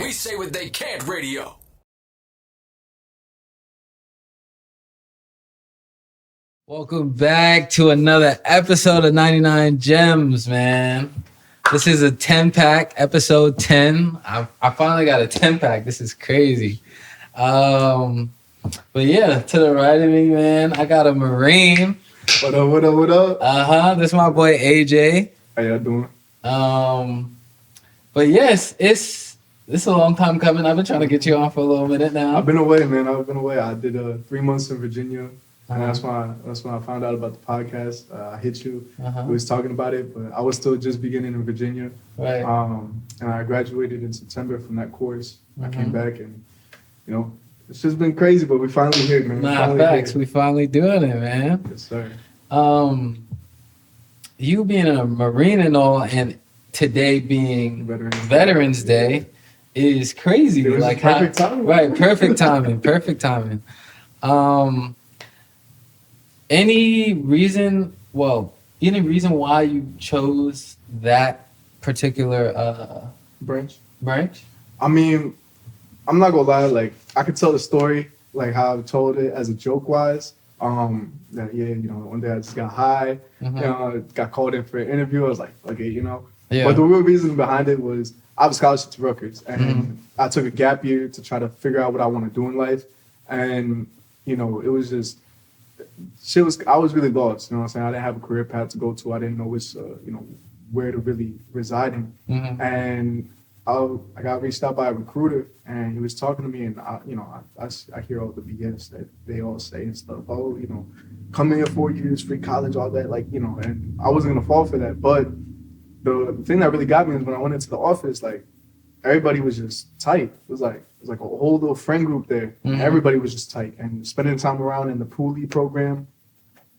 We say what they can't radio. Welcome back to another episode of 99 Gems, man. This is a 10-pack, episode 10. I finally got a 10-pack. This is crazy. But yeah, to the right of me, man, I got a Marine. What up, what up, what up? This is my boy AJ. How y'all doing? But yes, it's a long time coming. I've been trying to get you on for a little minute now. I've been away, man. I've been away. I did 3 months in Virginia. And that's when I found out about the podcast. I hit you. We was talking about it, but I was still just beginning in Virginia. Right. And I graduated in September from that course. I came back and, it's just been crazy, but we finally here, man. Facts. We finally doing it, man. Yes, sir. You being a Marine and all, and today being Veterans Day is crazy. Like perfect timing. Right, perfect timing. Perfect timing. Any reason why you chose that particular Branch? I mean, I'm not gonna lie, like I could tell the story like how I told it as a joke wise. One day I just got high, got called in for an interview. I was like, okay, Yeah. But the real reason behind it was I have a scholarship to Rutgers, and I took a gap year to try to figure out what I want to do in life. And it was just I was really lost. You know what I'm saying? I didn't have a career path to go to. I didn't know which where to really reside in. And I got reached out by a recruiter, and he was talking to me, and I hear all the BS that they all say and stuff. Oh, come in here 4 years, free college, all that, and I wasn't gonna fall for that. But the thing that really got me is when I went into the office, like everybody was just tight. It was like a whole little friend group there. Everybody was just tight, and spending time around in the Poolie program,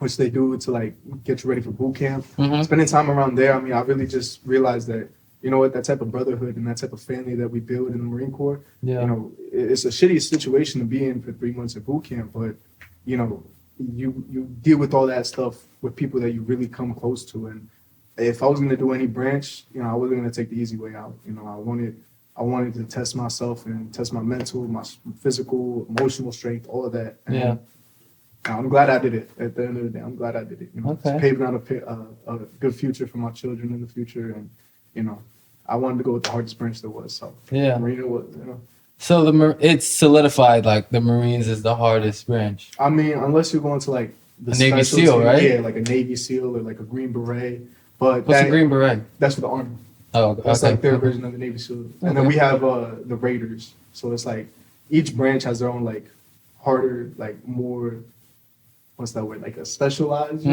which they do to like get you ready for boot camp. Spending time around there, I mean, I really just realized that, that type of brotherhood and that type of family that we build in the Marine Corps, it's a shitty situation to be in for 3 months at boot camp, but, you deal with all that stuff with people that you really come close to. And if I was going to do any branch, I wasn't going to take the easy way out. I wanted to test myself and test my mental, my physical, emotional strength, all of that. And I'm glad I did it. At the end of the day, I'm glad I did it. It's paving out a good future for my children in the future. And, I wanted to go with the hardest branch there was. So Marine was, So it's solidified, like the Marines is the hardest branch. I mean, unless you're going to like the a Navy SEAL, right? Yeah, like a Navy SEAL or like a Green Beret. But what's a Green Beret? That's for the Army. Oh, okay. That's like their version of the Navy SEAL. And then we have the Raiders. So it's like each branch has their own like harder, like more, what's that word? Like a specialized. So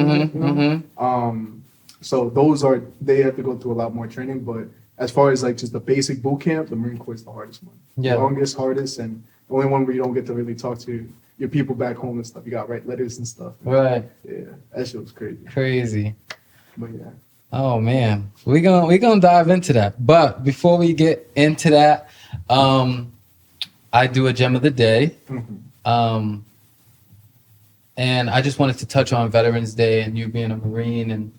they have to go through a lot more training. But as far as like just the basic boot camp, the Marine Corps is the hardest one. Yeah. The longest, hardest, and the only one where you don't get to really talk to your people back home and stuff. You got to write letters and stuff. Right. Yeah, that shit was crazy. Crazy. But yeah. Oh man, we gonna dive into that. But before we get into that, I do a gem of the day, and I just wanted to touch on Veterans Day and you being a Marine, and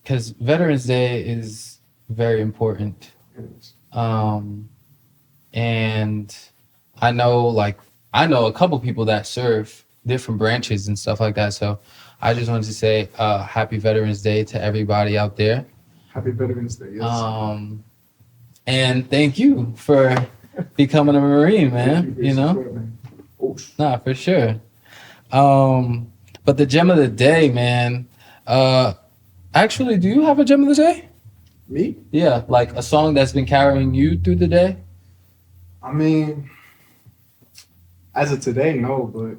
because Veterans Day is very important. And I know a couple people that serve different branches and stuff like that. So I just wanted to say happy Veterans Day to everybody out there. Happy Veterans Day, yes. And thank you for becoming a Marine, man. Support, man. Nah, for sure. But the gem of the day, man. Actually, do you have a gem of the day? Me? Yeah, like a song that's been carrying you through the day? I mean, as of today, no, but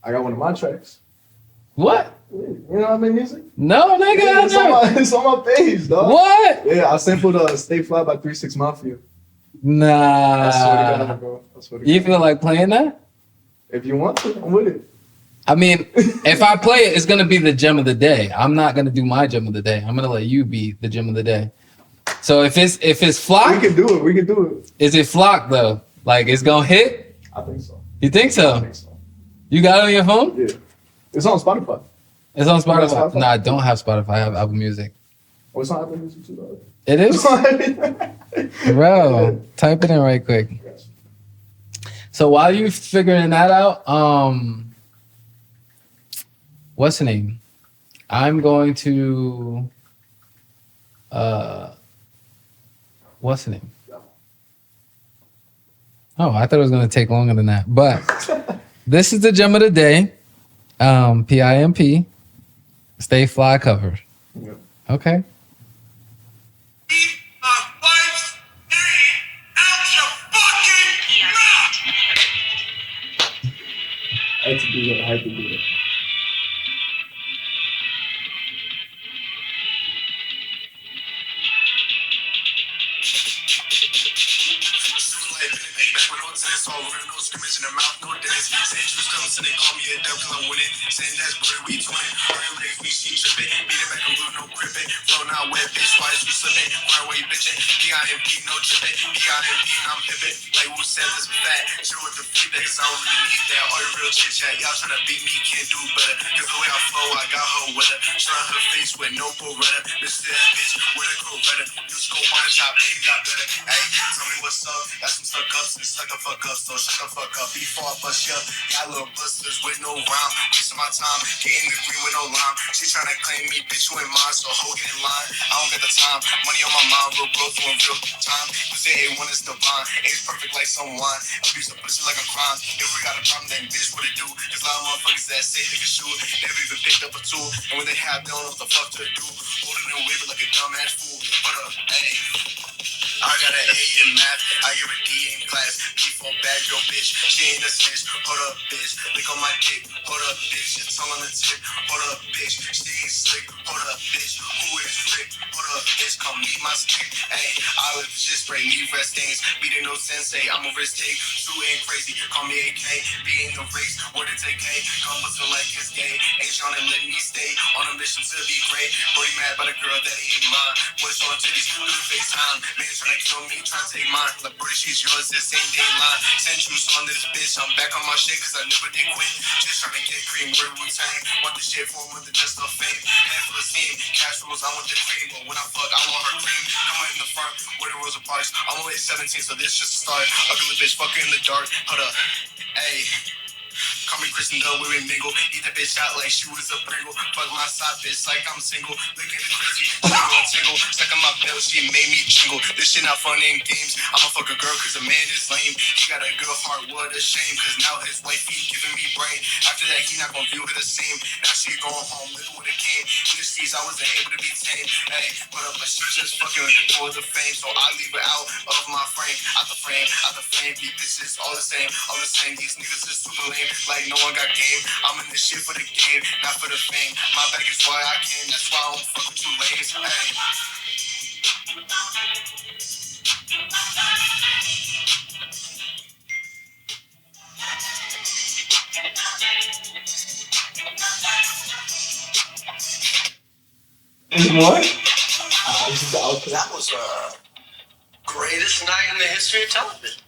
I got one of my tracks. What? You know what I mean, music? No, nigga. Yeah, it's on my page, dog. What? Yeah, I sampled Stay Fly by 3 6 Mafia. Nah. I swear to God, bro. I swear to You God. feel like playing that? If you want to, I'm with it. I mean, if I play it, it's going to be the gem of the day. I'm not going to do my gem of the day. I'm going to let you be the gem of the day. So if it's flock, We can do it. is it flock though? Like it's going to hit? I think so. You think I so? think so. You got it on your phone? Yeah. It's on Spotify. It's on Spotify. Spotify? No, I don't have Spotify. I have Apple Music. Oh, it's not Apple Music too, though. It is? Bro, type it in right quick. So while you figuring that out, what's the name? I'm going to what's the name? Oh, I thought it was gonna take longer than that. But this is the gem of the day. PIMP. Stay fly covered. Yeah. Okay. I had to do that. I had to do it. Y'all tryna beat me, can't do better. Cause the way I flow, I got her with her. Shine her face with no Beretta. This bitch with a Coretta. You just go on the shop, baby, got better. Hey, tell me what's up. Got some stuck ups and stuck the fuck up. So shut the fuck up before I bust you up. Got little busters with no rhyme. Wasting my time, getting the green with no lime. She tryna claim me, bitch, you ain't mine. So hold it in line. I don't got the time. Money on my mind, real growth doing real time. You say A1 is divine. A's perfect like some wine. Abuse a pussy like a crime. If we got a problem, then bitch, what it do? Cause a lot of motherfuckers that say they can shoot, never even picked up a tool. And when they have, they don't know what the fuck to do. Holding and waving like a dumbass fool. Hold up, hey. I got an A in math, I give a D in class. B4 bad girl bitch, she ain't a snitch. Hold up, bitch, lick on my dick. Hold up, bitch, your tongue on the tip. Hold up, bitch, she ain't slick. Hold up, bitch, who is Rick? Hold up, bitch, come meet my stick. Hey, I live just spray me rest things. Beating no sensei, I'm a risk take. True and crazy, call me AK. Beating the race, what it take, hey. Come with like it's gay. Ain't trying to let me stay on a mission to be great. Brody mad by the girl that ain't mine. What's on titties, do the FaceTime. Man, trying to kill me, trying to take mine. Like British, she's yours, the same day line. Send juice on this bitch, I'm back on my shit, cause I never did quit. Just trying to get cream, where we tank. Want the shit for with the just of fame. Head full of steam, cash rules, I want the cream. But when I fuck, I want her cream. Come in the front, where the rose of parks. I'm only 17, so this just a start. Ugly bitch, fucking in the dark. Hold up, hey. Call me Kristen Bell, we mingle. Eat that bitch out like she was a Pringle. Fuck my side bitch like I'm single. Looking crazy, she gon' tingle. Stuck on my belt, she made me jingle. This shit not fun in games. I'ma fuck a girl cause a man is lame. He got a good heart, what a shame. Cause now his wife, he giving me brain. After that, he not gonna view her the same. Now she going home, little with a cane. In the streets, I wasn't able to be tame. Hey, but she just fucking for the fame. So I leave her out of my frame. Out the frame, out the flame. These bitches all the same, all the same. These niggas is super lame. Like no one got game. I'm in this shit for the game, not for the fame. My bag is why I came. That's why I don't fuck with you lames. Hey. Any more? That was greatest night in the history of television.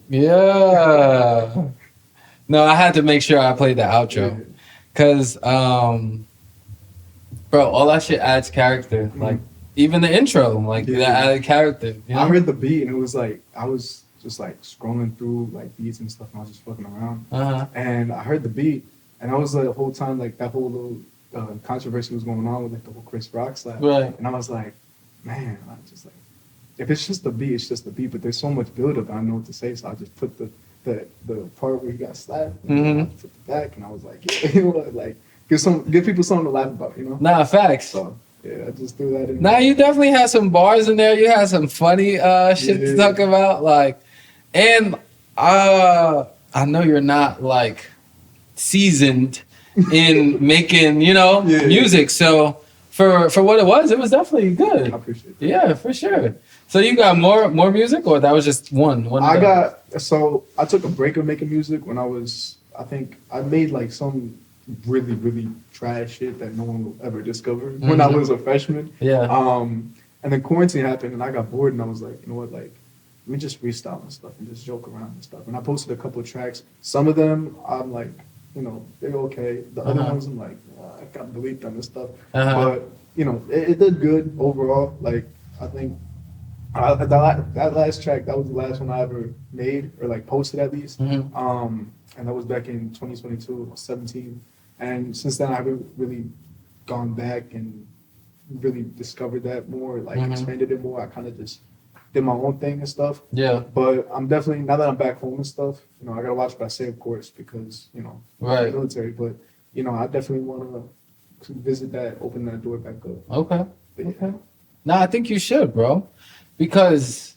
Yeah. No, I had to make sure I played the outro. Cause bro, all that shit adds character. Like even the intro, like that added character. You know? I heard the beat and it was like I was just like scrolling through like beats and stuff and I was just fucking around. And I heard the beat and I was like the whole time like that whole little controversy was going on with like the whole Chris Rock slap. Right. And I was like, man, I just like if it's just the beat, it's just the beat. But there's so much build up, I don't know what to say. So I just put the part where he got slapped, and I put it back, and I was like, yeah, you know what, like give people something to laugh about, you know? Nah, facts. So yeah, I just threw that in. Nah, you definitely had some bars in there. You had some funny shit to talk about, like, and I know you're not like seasoned in making, you know, music. So for what it was definitely good. I appreciate it. Yeah, for sure. So you got more music, or that was just one? So I took a break of making music when I think I made like some really, really trash shit that no one will ever discover when I was a freshman. Yeah. And then quarantine happened and I got bored and I was like, you know what, like, let me just freestyle and stuff and just joke around and stuff. And I posted a couple of tracks. Some of them I'm like, you know, they're okay. The other ones I'm like, gotta delete them and stuff. Uh-huh. But you know, it did good overall. Like I think that last track, that was the last one I ever made or like posted at least. Mhm. And that was back in 2022, 17. And since then, I haven't really gone back and really discovered that more, like Mhm. expanded it more. I kind of just did my own thing and stuff. Yeah. But I'm definitely, now that I'm back home and stuff, you know, I gotta watch what I say, of course, because, you know, Right. military. But, you know, I definitely want to visit that, open that door back up. Okay. But, yeah. Okay. No, I think you should, bro, because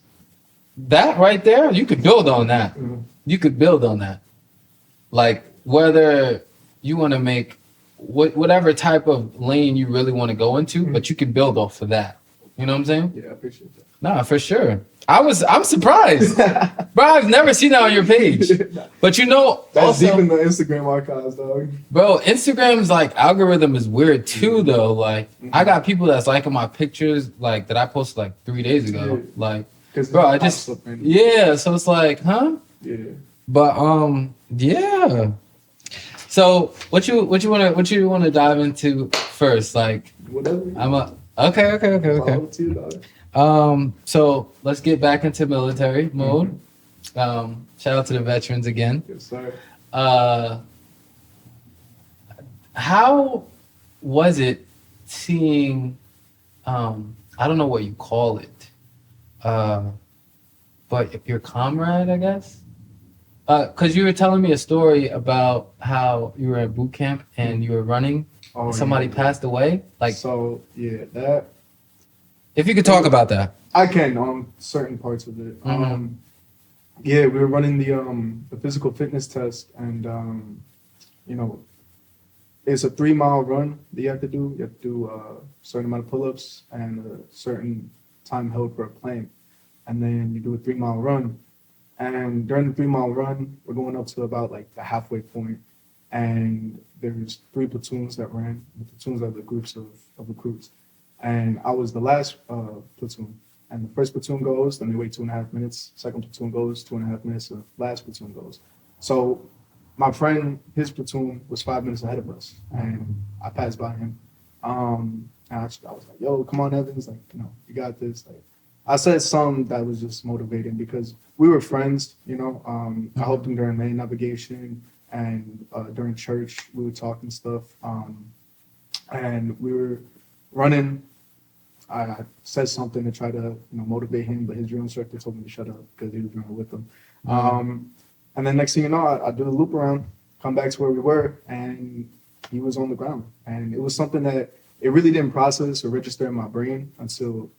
that right there, you could build on that. Mhm. You could build on that. Like whether you want to make whatever type of lane you really want to go into, but you can build off of that. You know what I'm saying? Yeah, I appreciate that. No, for sure. I'm surprised, bro. I've never seen that on your page. But you know, That's also, deep in the Instagram archives, dog. bro, Instagram's like algorithm is weird too, though. Like I got people that's liking my pictures, like that I posted like 3 days ago. Yeah. Like, 'Cause bro, I it just pops up and- yeah. So it's like, huh? Yeah. But yeah. So what you wanna dive into first? Like Whatever. I'm a okay. Follow to you, dog. So let's get back into military mode. Shout out to the veterans again. Yes, sir. How was it seeing? I don't know what you call it, but your comrade, I guess. Because you were telling me a story about how you were at boot camp and you were running. Oh, And somebody yeah. passed away. Like, So yeah, that if you could talk about that. I can on certain parts of it. Mhm. Yeah, we were running the physical fitness test, and you know, it's a 3 mile run that you have to do. You have to do a certain amount of pull-ups and a certain time held for a plank, and then you do a 3 mile run. And during the 3 mile run, we're going up to about like the halfway point, and there's 3 platoons that ran. The platoons are the groups of recruits, and I was the last platoon. And the first platoon goes, then they wait 2.5 minutes. Second platoon goes, 2.5 minutes. And the last platoon goes. So my friend, his platoon was 5 minutes ahead of us, and I passed by him. And I was like, "Yo, come on, Evans! Like, you know, you got this." Like, I said something that was just motivating because we were friends. You know, I helped him during lane navigation, and during church we would talk and stuff. And we were running. I said something to try to motivate him, but his drill instructor told me to shut up because he was running with him. And then next thing you know, I do the loop around, come back to where we were, and he was on the ground. And it was something that it really didn't process or register in my brain until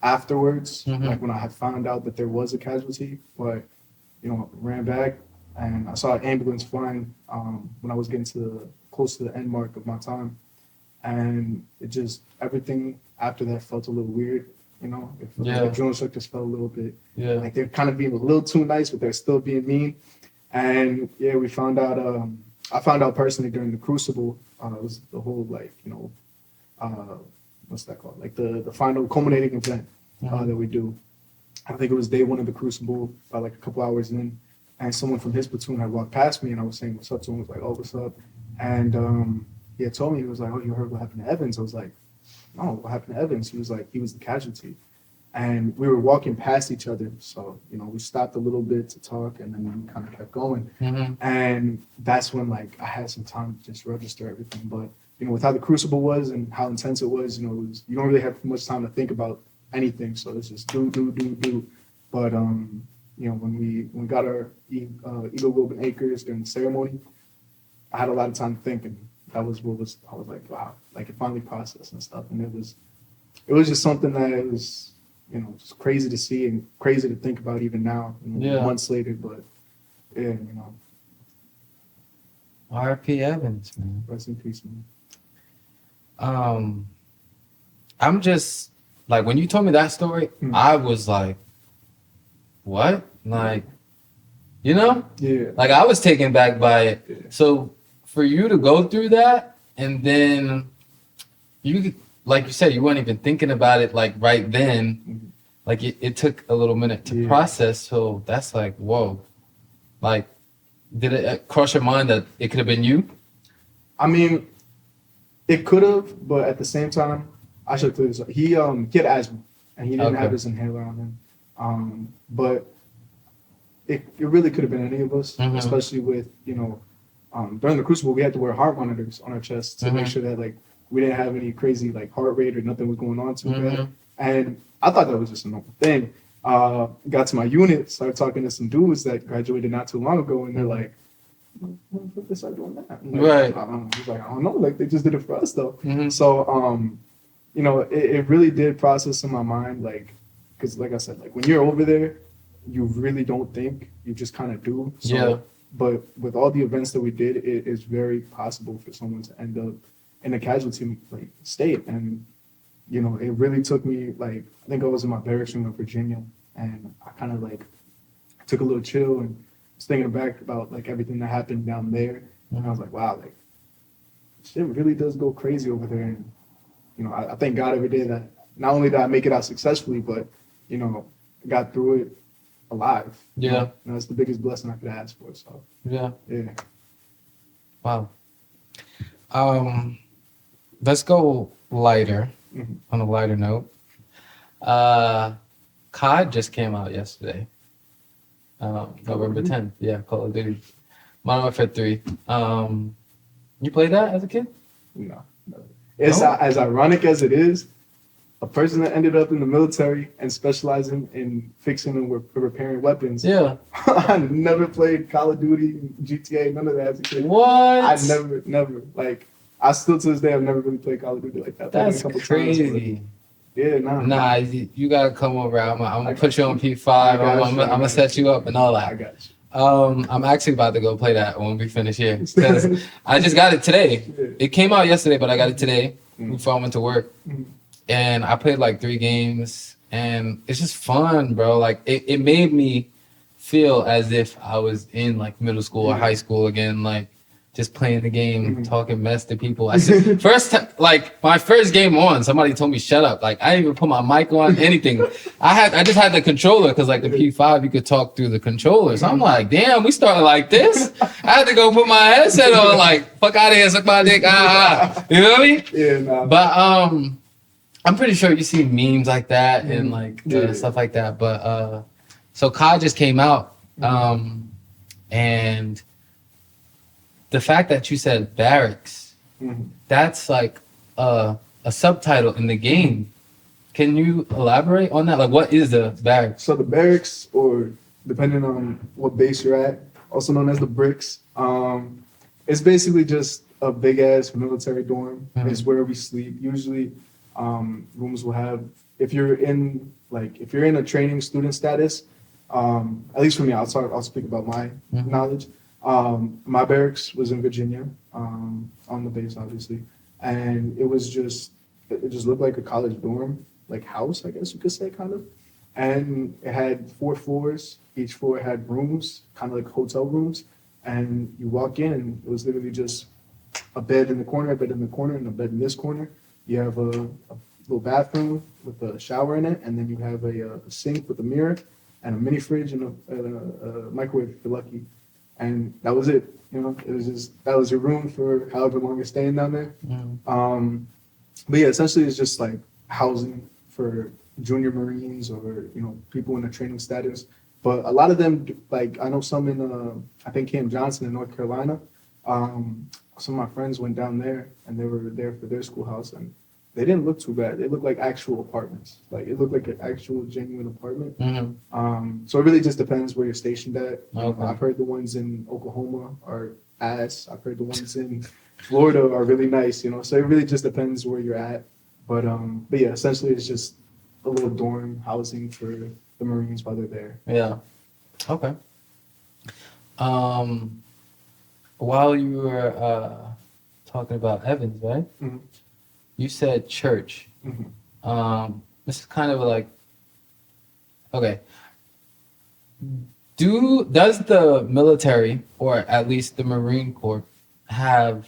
afterwards, like when I had found out that there was a casualty. But ran back and I saw an ambulance flying when I was getting close to the end mark of my time. And it just, everything after that felt a little weird, It felt like the drill instructors felt a little bit like they're kind of being a little too nice, but they're still being mean. And yeah, we found out, I found out personally during the Crucible, it was the whole what's that called? Like the final culminating event that we do. I think it was day 1 of the Crucible, like a couple hours in, and someone from his platoon had walked past me, and I was saying what's up to him. I was like, "Oh, what's up?" And he had told me, he was like, "Oh, you heard what happened to Evans?" I was like, "No, what happened to Evans?" He was like, "He was the casualty." And we were walking past each other, so we stopped a little bit to talk, and then we kind of kept going. And that's when I had some time to just register everything. But with how the Crucible was and how intense it was, it was, you don't really have much time to think about anything, so it's just do. But when we got our Eagle Globe and Acres during the ceremony, I had a lot of time to think, and that was I was like, wow, it finally processed and stuff. And it was just something that it was just crazy to see and crazy to think about even now, months later. But yeah, R.P. Evans, man. Rest in peace, man. I'm just when you told me that story, I was like, what? Yeah. I was taken back by it. Yeah. So for you to go through that, and then you, like you said, you weren't even thinking about it right then. It took a little minute to process. So that's whoa. Did it cross your mind that it could have been you? I mean, It could have, but at the same time, I should clear this up. He had asthma, and he didn't Okay. have his inhaler on him. But it really could have been any of us, Mhm. especially with during the crucible we had to wear heart monitors on our chest to make Mhm. sure that like we didn't have any crazy like heart rate or nothing was going on too bad. Mhm. And I thought that was just a normal thing. Got to my unit, started talking to some dudes that graduated not too long ago, and they're like, "When the fuck they start doing that?" I'm like, Right. He's like, "I don't know. Like they just did it for us though." Mhm. So it really did process in my mind, like, because like I said, like when you're over there, you really don't think, you just kind of do. So, Yeah. But with all the events that we did, it is very possible for someone to end up in a casualty like state. And it really took me like I think I was in my barracks room in Virginia, and I kind of like took a little chill and was thinking back about like everything that happened down there, and I was like, wow, like shit really does go crazy over there. And I thank God every day that not only did I make it out successfully, but I got through it alive. Yeah. That's the biggest blessing I could ask for. So Yeah. yeah. Wow. Let's go lighter. Mhm. On a lighter note. COD just came out yesterday. November 10th. Yeah, Call of Duty. Modern Warfare 3. You played that as a kid? No. It's No? as ironic as it is. A person that ended up in the military and specializing in fixing and repairing weapons. Yeah. I never played Call of Duty, GTA, none of that as a kid. What? I never. Like, I still to this day, I've never really played Call of Duty like that. I played it That's a couple times, crazy. but yeah, nah. Nah, you gotta come over. I'm I gonna got put you on you. P5. I got I'm you. I gonna got set you up and all I that. got you. I'm actually about to go play that when we finish here because I just got it today. Yeah. It came out yesterday, but I got it today Mm. before I went to work, Mhm. and I played like 3 games, and it's just fun, bro. Like it made me feel as if I was in like middle school or Yeah. high school again, like just playing the game, Mhm. talking mess to people. I said first time, like my first game on, somebody told me shut up. Like I didn't even put my mic on, anything. I just had the controller because like the P5 you could talk through the controller. So I'm like, damn, we started like this. I had to go put my headset on, like fuck out of here, suck my dick. You know what I mean? Yeah, nah. But I'm pretty sure you see memes like that and Mhm. like Yeah. stuff like that. But so COD just came out, and the fact that you said barracks, Mhm. that's like a subtitle in the game. Can you elaborate on that? Like, what is the barracks? So the barracks, or depending on what base you're at, also known as the bricks, it's basically just a big ass military dorm. Mhm. It's where we sleep. Usually, rooms will have if you're in a training student status. At least for me, I'll speak about my Mhm. knowledge. My barracks was in Virginia, on the base obviously, and it just looked like a college dorm, like house, I guess you could say, kind of. And it had 4 floors. Each floor had rooms, kind of like hotel rooms. And you walk in, and it was literally just a bed in the corner, a bed in the corner, and a bed in this corner. You have a little bathroom with a shower in it, and then you have a sink with a mirror and a mini fridge and a microwave if you're lucky. And that was it. It was just that was your room for however long you're staying down there. But yeah, essentially it's just like housing for junior Marines or people in a training status. But a lot of them, like I know some in I think Camp Johnson in North Carolina. Some of my friends went down there and they were there for their schoolhouse, and they didn't look too bad. They looked like actual apartments. Like it looked like an actual genuine apartment. Mhm. So it really just depends where you're stationed at. Okay. I've heard the ones in Oklahoma are ass. I've heard the ones in Florida are really nice. So it really just depends where you're at. But yeah, essentially it's just a little dorm housing for the Marines while they're there. Yeah. Okay. While you were talking about Evans, right? Mhm. You said church. Mhm. This is kind of like, okay. Does the military, or at least the Marine Corps, have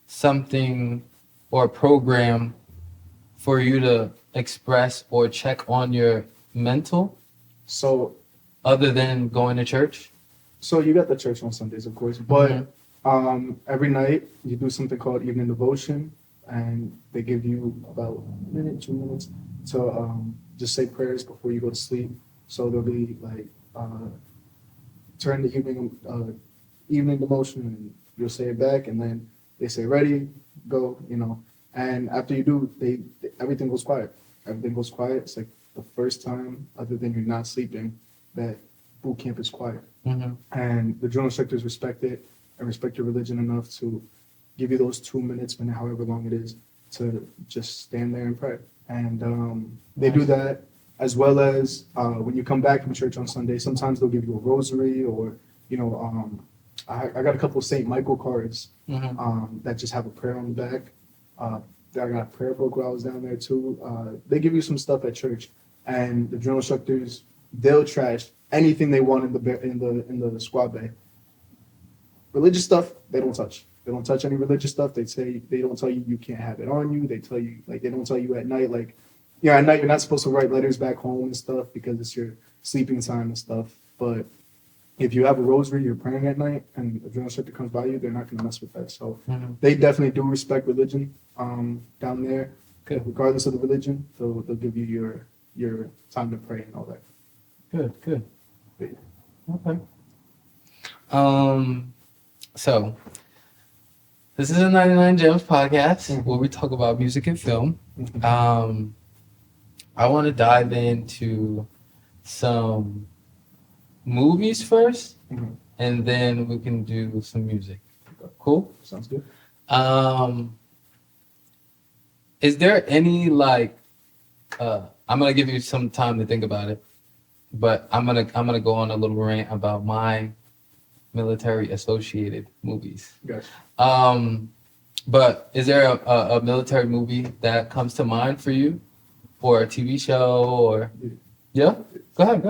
something or a program for you to express or check on your mental So other than going to church? you got the church on Sundays, of course, but Mhm. Every night you do something called evening devotion, and they give you about a minute, 2 minutes to just say prayers before you go to sleep. So there'll be like turn the evening devotion, and you'll say it back, and then they say ready, go, And after you do, everything goes quiet. Everything goes quiet. It's like the first time, other than you're not sleeping, that boot camp is quiet. Mm-hmm. And the drill instructors respect it and respect your religion enough to give you those 2 minutes, however long it is, to just stand there and pray. And they do that as well as when you come back from church on Sunday. Sometimes they'll give you a rosary, or I got a couple of St. Michael cards that just have a prayer on the back. I got a prayer book while I was down there too. They give you some stuff at church, and the drill instructors, they'll trash anything they want in the squad bay. Religious stuff, they don't touch. They don't touch any religious stuff. They don't tell you can't have it on you. They tell you, they don't tell you at night, at night you're not supposed to write letters back home and stuff because it's your sleeping time and stuff. But if you have a rosary, you're praying at night, and a drill instructor comes by you, they're not going to mess with that. So they definitely do respect religion down there. Good. Regardless of the religion, they'll give you your time to pray and all that. Good. But, Okay. So this is a 99 Gems podcast where we talk about music and film. I want to dive into some movies first, and then we can do some music. Cool? Sounds good. Is there any I'm gonna give you some time to think about it, but I'm gonna go on a little rant about my military associated movies. Gotcha. But is there a military movie that comes to mind for you, or a TV show, or yeah? Go ahead.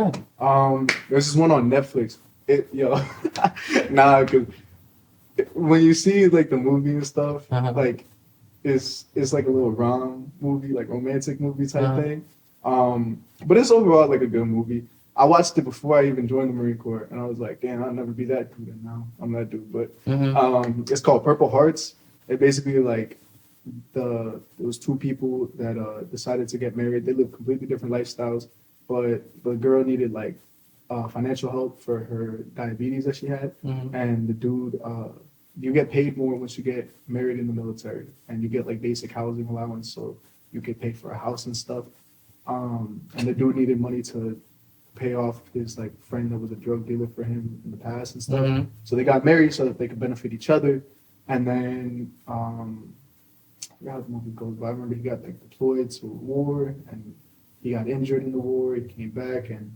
There's this one on Netflix. Cause when you see like the movie and stuff, it's like a little movie, like romantic movie type thing. But it's overall like a good movie. I watched it before I even joined the Marine Corps, and I was like, damn, I'll never be that dude. And now I'm that dude. But it's called Purple Hearts. It basically there was two people that decided to get married. They live completely different lifestyles, but the girl needed financial help for her diabetes that she had, and the dude, you get paid more once you get married in the military, and you get basic housing allowance, so you get paid for a house and stuff. And the dude needed money to pay off his friend that was a drug dealer for him in the past and stuff. So they got married so that they could benefit each other. And then I forgot how the movie goes, but I remember he got deployed to a war, and he got injured in the war. He came back, and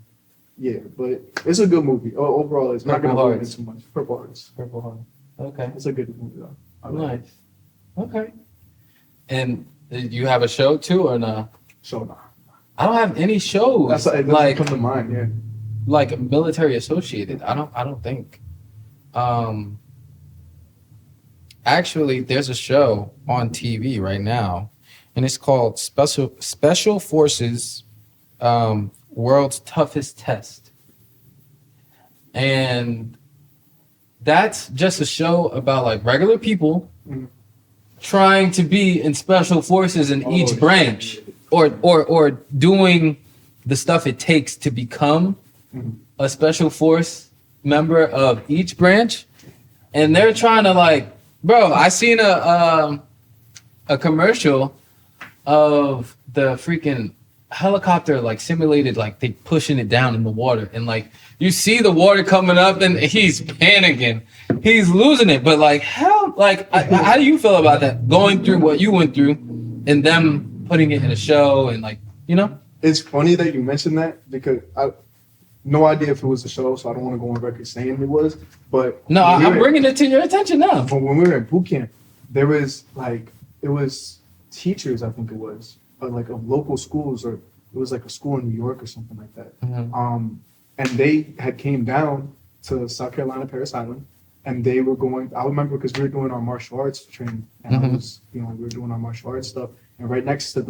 but it's a good movie. Overall, it's not going to ruin it too much. Purple Hearts. Okay. It's a good movie though. Nice. Okay. And you have a show too, or not? So nah. I don't have any shows It doesn't come to mind. Yeah. Like military associated. I don't think. Actually, there's a show on TV right now, and it's called Special Forces World's Toughest Test. And that's just a show about regular people trying to be in special forces in each branch, or doing the stuff it takes to become a special force member of each branch. And they're trying to bro, I seen a commercial of the freaking helicopter simulated they pushing it down in the water, and you see the water coming up, and he's panicking, he's losing it. But how do you feel about that, going through what you went through and them putting it in a show? And it's funny that you mentioned that, because I no idea if it was a show, so I don't want to go on record saying it was, but no, I'm bringing it to your attention now. But when we were at boot camp, there was it was teachers, I think it was, of local schools, or it was a school in New York or something like that. And they had came down to South Carolina, Parris Island, and they were going. I remember because we were doing our martial arts training, and I was, we were doing our martial arts stuff, and right next to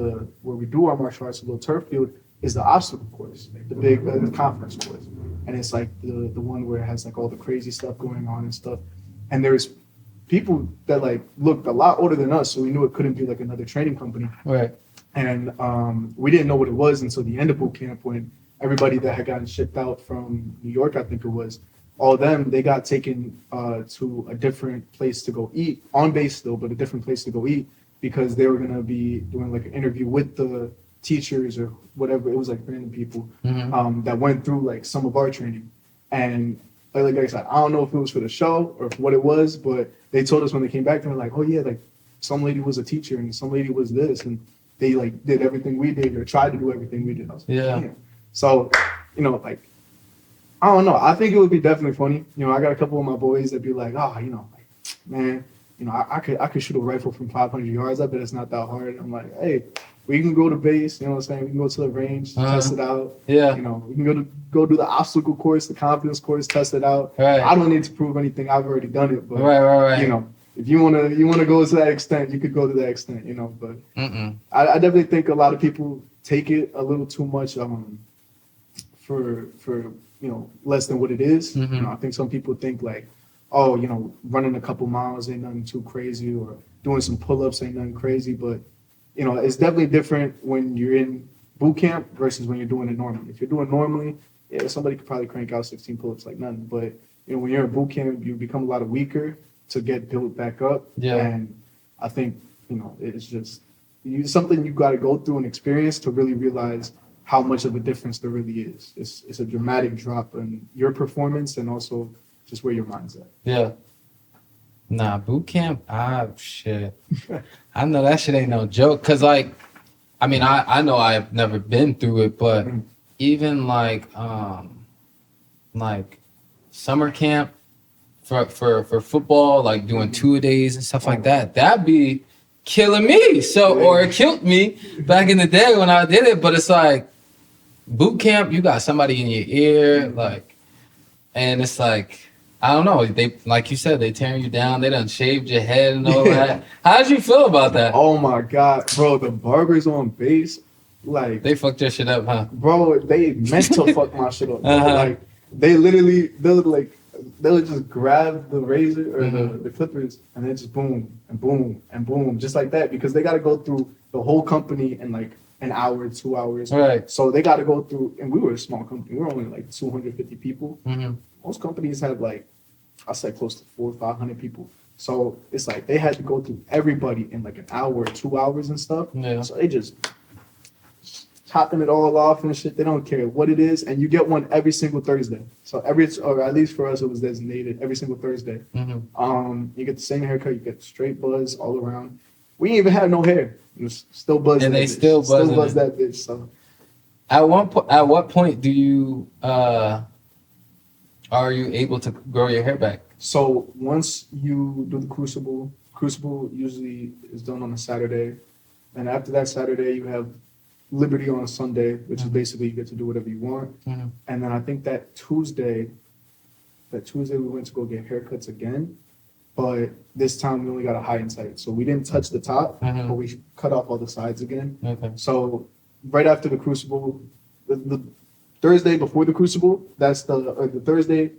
where we do our martial arts, a little turf field, is the obstacle course, the big the conference course, and it's the one where it has all the crazy stuff going on and stuff. And there's people that like looked a lot older than us, so we knew it couldn't be like another training company. Right. And we didn't know what it was until the end of boot camp, when everybody that had gotten shipped out from New York, I think it was, all of them, they got taken to a different place to go eat, on base still, but a different place to go eat, because they were going to be doing like an interview with the teachers or whatever. It was like random people that went through like some of our training. And like I said, I don't know if it was for the show or what it was, but they told us when they came back, they were like, oh yeah, like some lady was a teacher and some lady was this, and they like did everything we did or tried to do everything we did. I was like, Yeah. damn. So, you know, like, I don't know. I think it would be definitely funny. You know, I got a couple of my boys that be like, oh, you know, like, man, you know, I could shoot a rifle from 500 yards. I bet it's not that hard. I'm like, hey, we can go to base. You know what I'm saying? We can go to the range, test it out. Yeah. You know, we can go do the obstacle course, the confidence course, test it out. Right. I don't need to prove anything. I've already done it. But Right. you know, if you wanna go to that extent, you could go to that extent. You know, but I definitely think a lot of people take it a little too much for you know, less than what it is. You know, I think some people think like, oh, you know, running a couple miles ain't nothing too crazy, or doing some pull-ups ain't nothing crazy. But, you know, it's definitely different when you're in boot camp versus when you're doing it normally. If you're doing normally, yeah, somebody could probably crank out 16 pull-ups like nothing. But, you know, when you're in boot camp, you become a lot weaker to get built back up. Yeah. And I think, you know, it's just something you got to go through and experience to really realize how much of a difference there really is. It's a dramatic drop in your performance and also just where your mind's at. Yeah. Nah, boot camp, shit. I know that shit ain't no joke. Cause like, I mean, I know I've never been through it, but even like summer camp for football, like doing 2-a-days and stuff like that, that'd be killing me. So, or it killed me back in the day when I did it, but it's like, boot camp, you got somebody in your ear, like, and it's like, I don't know. They, like you said, they tearing you down. They done shaved your head and all that. How did you feel about that? Oh my God, bro, the barbers on base, like, They fucked your shit up, huh? bro, they meant to fuck my shit up. Bro. Like, they'll just grab the razor or the clippers and then just boom and boom and boom, just like that, because they got to go through the whole company in like an hour, 2 hours. Right. So they got to go through, and we were a small company. We were only like 250 people. Most companies have like, I say close to 400 or 500 people. So it's like they had to go through everybody in like an hour or 2 hours and stuff. Yeah. So they just chopping it all off and shit. They don't care what it is, and you get one every single Thursday. So or at least for us, it was designated every single Thursday. You get the same haircut, you get straight buzz all around. We didn't even have no hair. It was still buzz. And that they bitch. still buzz it. that bitch. So At what point do you are you able to grow your hair back? So once you do the crucible usually is done on a Saturday, and after that Saturday you have Liberty on a Sunday, which is basically you get to do whatever you want. And then I think that Tuesday we went to go get haircuts again, but this time we only got a high and tight, so we didn't touch the top, but we cut off all the sides again. Okay. So right after the crucible, the Thursday before the crucible, that's the Thursday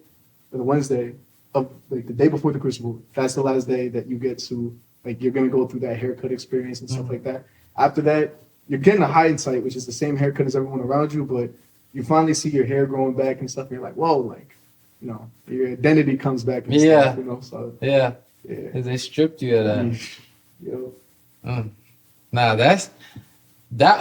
or the Wednesday of like the day before the crucible, that's the last day that you get to, like, you're gonna go through that haircut experience and stuff like that. After that, you're getting a hindsight, which is the same haircut as everyone around you, but you finally see your hair growing back and stuff, and you're like, whoa, like, you know, your identity comes back and stuff, you know, so. Yeah. Yeah. 'Cause they stripped you of that. Yo. Nah, that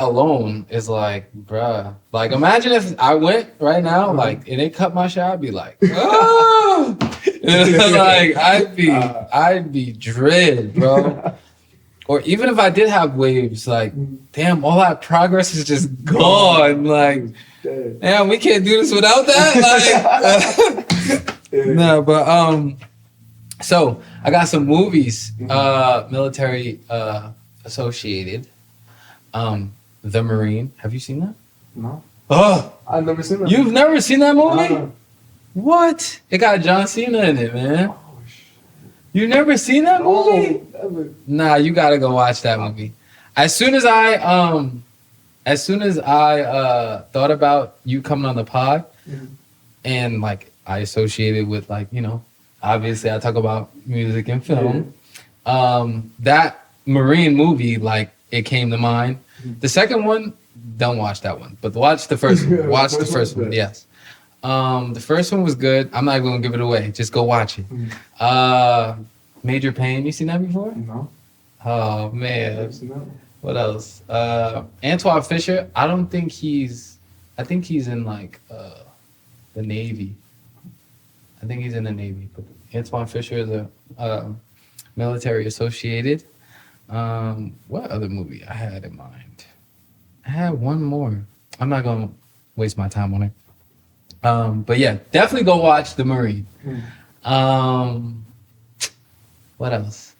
alone is like, bruh. Like, imagine if I went right now, like, and they cut my shit, I'd be like, oh! Like, I'd be dread, bro. Or even if I did have waves, like, damn, all that progress is just gone. Like, damn, we can't do this without that. Like, no, but so I got some movies, military associated. The Marine. Have you seen that? No. Oh, I've never seen that. you've never seen that movie? No. What? It got John Cena in it, man. You never seen that movie? Never. Nah, you gotta go watch that movie. As soon as I thought about you coming on the pod, and like I associated with, like, you know, Obviously, I talk about music and film. That Marine movie, like, it came to mind. The second one, don't watch that one, but watch the first one. Watch the first one. Yes. The first one was good. I'm not even gonna give it away. Just go watch it. Major Payne. You seen that before? No. Oh man. I've seen that. What else? Antoine Fisher. I think he's in like the Navy. I think he's in the Navy. But Antoine Fisher is a military associated. What other movie I had in mind? I had one more. I'm not gonna waste my time on it. But yeah, definitely go watch The Marine. What else?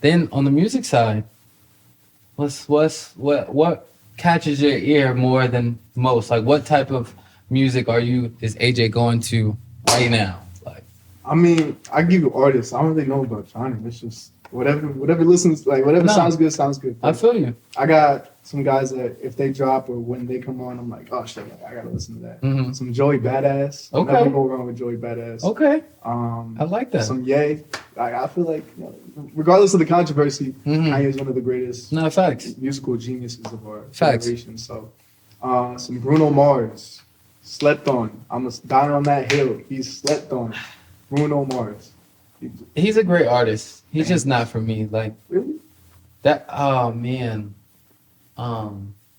Then on the music side, what catches your ear more than most? Like, what type of music is AJ going to right now? Like, I mean, I give you artists. I don't really know about genre. It's just whatever listens, like whatever sounds good. I feel you. I got some guys that if they drop or when they come on, I'm like, oh shit, like, I gotta listen to that. Mm-hmm. Some Joey Badass. Okay. Never go wrong with Joey Badass. Okay. I like that. Some Ye. I feel like, you know, regardless of the controversy, Mhm. Kanye is one of the greatest No, facts. musical geniuses of our Facts. generation. So, some Bruno Mars, slept on. I'm down on that hill. He's slept on. Bruno Mars. He's a great artist. He's just not for me. Like Really? that. Oh man.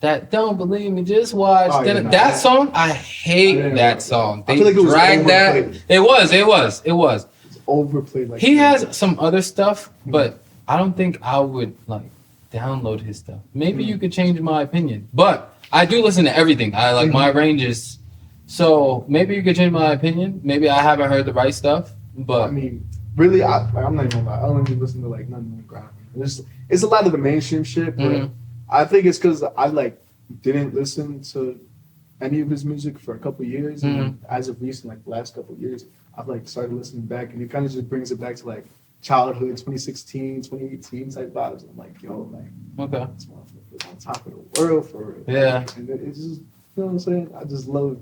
That Don't Believe Me, Just Watch. Oh, yeah, That no. song, I hate I that song. I They feel like it was dragged that. overplayed. It was. It's overplayed. Like He has some other stuff, but I don't think I would like download his stuff. Maybe you could change my opinion, but I do listen to everything. I like my ranges, so maybe you could change my opinion. Maybe I haven't heard the right stuff, I but mean, really, I'm not even gonna lie. I don't even listen to like nothing on the ground. It's a lot of the mainstream shit, but Mhm. I think it's because I like didn't listen to any of his music for a couple of years, and as of recent, like the last couple of years, I've like started listening back, and it kind of just brings it back to like childhood, 2016, 2018 type vibes. I'm like, yo, like okay. this motherfucker is on top of the world for real. Yeah. And it's just, you know what I'm saying? I just love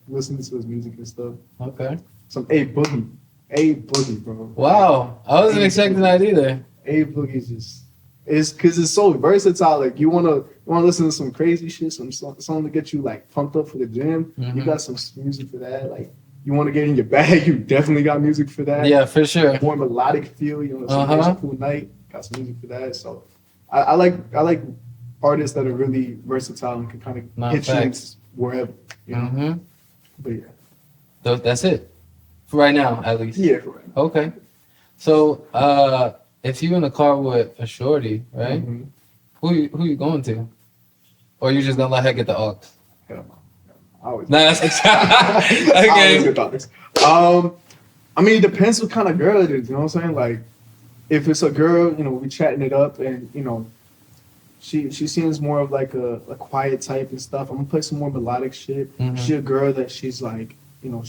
listening to his music and stuff. Okay. Some A Boogie, bro. Wow, I wasn't expecting that either. A Boogie's just it's because it's so versatile. Like you wanna listen to some crazy shit, something to get you like pumped up for the gym. You got some music for that. Like you want to get in your bag, you definitely got music for that. Yeah, for sure. More melodic feel, you know, some cool night, got some music for that. So I like artists that are really versatile and can kind of hit Facts. you wherever. You know? But yeah. So that's it for right now, at least. Yeah, for right. Okay. So, if you in the car with a shorty, right? Mhm. Who you going to? Or you just gonna let her get the aux? Hell no. I always Nah, that's I always okay. get thoughts. I mean, it depends what kind of girl it is. You know what I'm saying? Like, if it's a girl, you know, we chatting it up, and you know, she seems more of like a quiet type and stuff. I'm gonna play some more melodic shit. Mhm. She a girl that she's like, you know,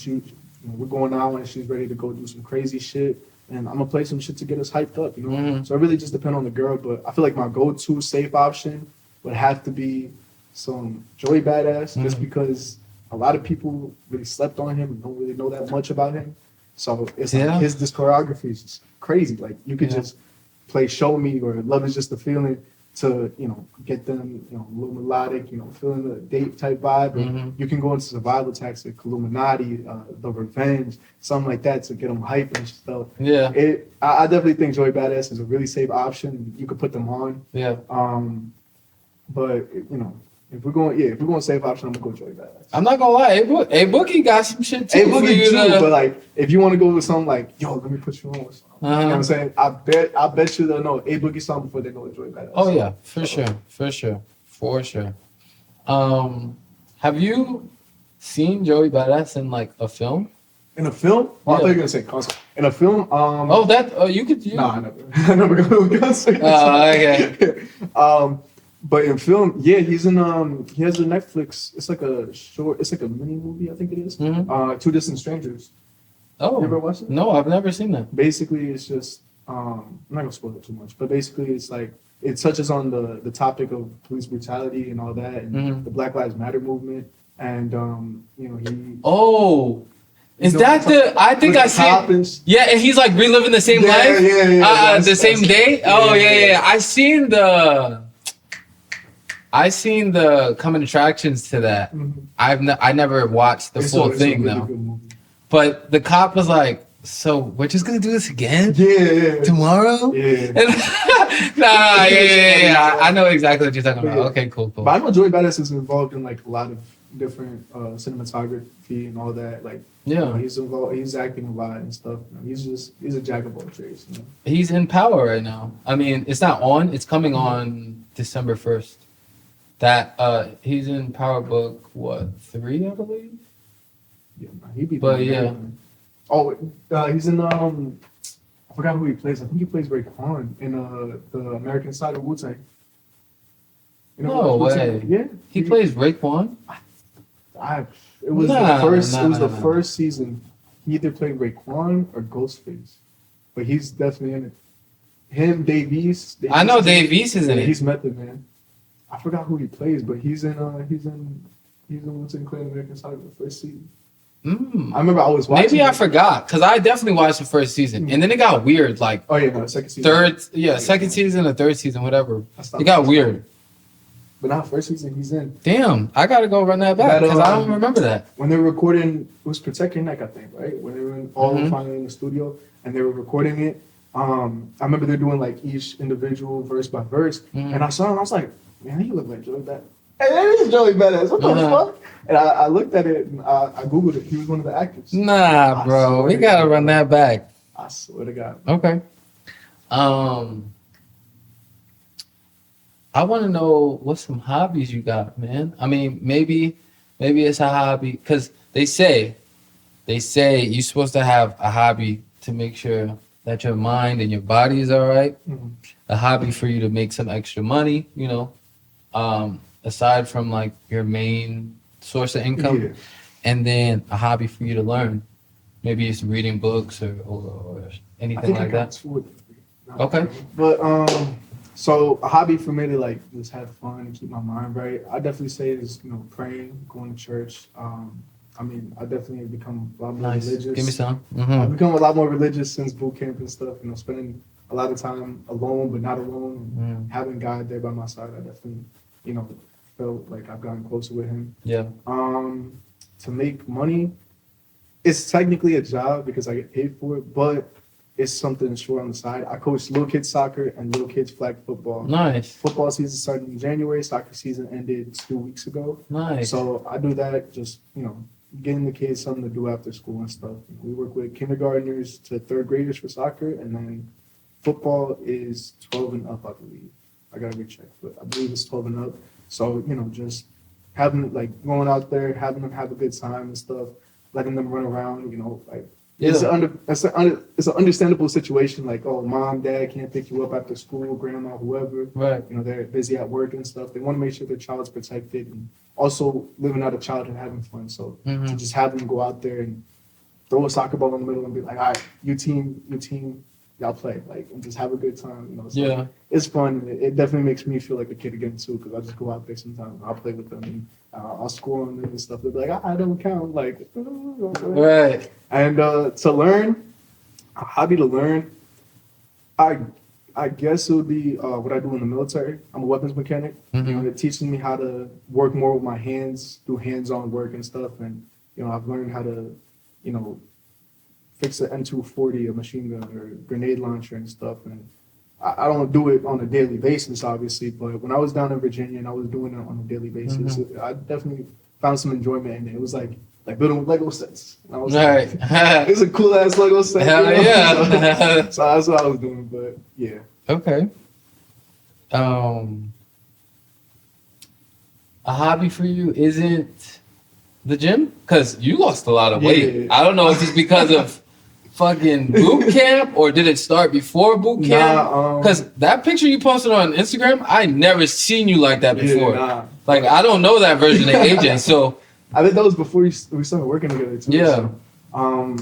we're going out and she's ready to go do some crazy shit, and I'm gonna play some shit to get us hyped up. You know, Mhm. so it really just depends on the girl. But I feel like my go-to safe option would have to be some Joey Badass, just because a lot of people really slept on him and don't really know that much about him. So it's like his discography is just crazy. Like you could just play Show Me or Love Is Just a Feeling to, you know, get them, you know, a little melodic, you know, feeling the date type vibe. Or you can go into Survival Tactics, Illuminati, The Revenge, something like that to get them hyped and stuff. Yeah. I definitely think Joey Badass is a really safe option. You could put them on. Yeah. But you know, if we're going safe option, I'm gonna go Joey Badass. I'm not gonna lie, A Boogie got some shit too. Hey, look for at you you, to- but like, if you want to go with something like, yo, let me put you on with something. You know what I'm saying? I bet you they'll know A Boogie song before they know Joey Badass. Oh yeah, for sure. Have you seen Joey Badass in like a film? In a film? Oh, I thought you were gonna say concert. In a film? You could. Nah, I never. I never go to a concert. Oh, okay. But in film, yeah, he's in. He has a Netflix. It's like a short. It's like a mini movie, I think it is. Two Distant Strangers. Oh, You ever watched it? no, I've never seen that. Basically, it's just. I'm not gonna spoil it too much, but basically, it's like it touches on the topic of police brutality and all that, and the Black Lives Matter movement, and you know he. Oh, Is You know that what I'm the? I think With I the top see. and Yeah, and he's like reliving the same Yeah, life. yeah. The same day. Oh yeah, yeah. I seen the. I seen the coming attractions to that. Mhm. I never watched the full It's a thing really though. good movie. But the cop was like, "So we're just gonna do this again Yeah. tomorrow?" Yeah. And, nah, yeah. I know exactly what you're talking about. Yeah. Okay, cool. But I know Joey Badass is involved in like a lot of different cinematography and all that. Like, you know, Yeah, he's involved. He's acting a lot and stuff. You know, he's a jack of all trades. You know? he's in Power right now. I mean, it's not on. It's coming on December 1st. That he's in Power Book 3, I believe. Yeah, man, he be. But, doing yeah. everything. Oh, he's in I forgot who he plays. I think he plays Raekwon in the American side of Wu-Tang. You No Wu-Tang? way. Yeah, He plays Raekwon. It was Nah, the first. nah, it was nah, the nah. first season. He either played Raekwon or Ghostface, but he's definitely in it. Him, Dave East. I know is in it. Dave East is in Yeah, it. he's Method Man. I forgot who he plays, but he's in Wu-Tang Clan American Saga the first season. Mm. I remember I was watching. Maybe I it. forgot because I definitely watched the first season, and then it got weird. Like Oh yeah, no, second season. second season or third season, whatever. I stopped It got watching. weird. But now first season he's in. Damn, I gotta go run that back That, because I don't remember that. When they were recording, it was Protect Your Neck, I think, right? When they were all Mhm. finally in the studio and they were recording it. I remember they're doing like each individual verse by verse, Mhm. and I saw him. I was like, man, he look like Joey Badass. Hey, that is Joey Badass. What the Uh-huh. fuck? And I looked at it and I googled it. He was one of the actors. Nah, I bro, we swear to gotta God. run that back. I swear to God. Okay. I want to know what some hobbies you got, man. I mean, maybe it's a hobby because they say you're supposed to have a hobby to make sure that your mind and your body is all right. Mhm. A hobby for you to make some extra money, aside from like your main source of income, Yeah. and then a hobby for you to learn. Maybe it's reading books or I anything think I like got that. 2 or 3. Not Okay. 3. But so a hobby for me to like just have fun and keep my mind right, I definitely say is praying, going to church. I mean, I definitely have become a lot more Nice. religious. Give me some. I've become a lot more religious since boot camp and stuff. Spending a lot of time alone but not alone, and Mm. having God there by my side. I definitely, felt like I've gotten closer with Him. Yeah. To make money, it's technically a job because I get paid for it, but it's something short on the side. I coach little kids soccer and little kids flag football. Nice. Football season started in January. Soccer season ended 2 weeks ago. Nice. So I do that, just getting the kids something to do after school and stuff. We work with kindergartners to third graders for soccer, and then football is 12 and up, I believe. I gotta recheck, but I believe it's 12 and up. So just having going out there, having them have a good time and stuff, letting them run around. It's an understandable situation. Like, oh, mom, dad can't pick you up after school, grandma, whoever. Right. They're busy at work and stuff. They want to make sure their child's protected and also living out a childhood, having fun. So to just have them go out there and throw a soccer ball in the middle and be like, all right, you team, y'all play, and just have a good time. So Yeah. it's fun. It definitely makes me feel like a kid again too, because I just go out there sometimes. And I'll play with them and I'll score on them and stuff. They'll be like, I don't count. Right. And to learn, a hobby to learn, I guess it would be what I do in the military. I'm a weapons mechanic. Mhm. It teaches me how to work more with my hands, do hands-on work and stuff. And I've learned how to, fix an M240, a machine gun or grenade launcher and stuff. And I don't do it on a daily basis, obviously, but when I was down in Virginia and I was doing it on a daily basis, I definitely found some enjoyment in it. It was like building with Lego sets. And I was Right. like, it's a cool ass Lego set. Hell yeah. So that's what I was doing, but yeah. Okay. A hobby for you isn't the gym? Because you lost a lot of weight. Yeah. I don't know if it's because of fucking boot camp or did it start before boot camp? Nah, Because that picture you posted on Instagram, I never seen you like that before. nah. Like, I don't know that version of AJ. So, I think that was before we started working together too. Yeah. So,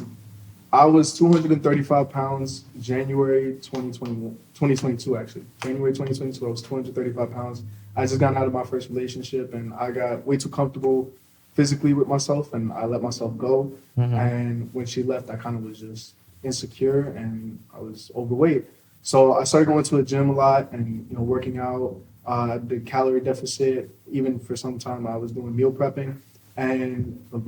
I was 235 pounds January 2022 actually. January 2022, I was 235 pounds. I just got out of my first relationship and I got way too comfortable physically with myself, and I let myself go. Mhm. And when she left, I kind of was just insecure, and I was overweight. So I started going to the gym a lot, and working out. I did calorie deficit. Even for some time, I was doing meal prepping, and the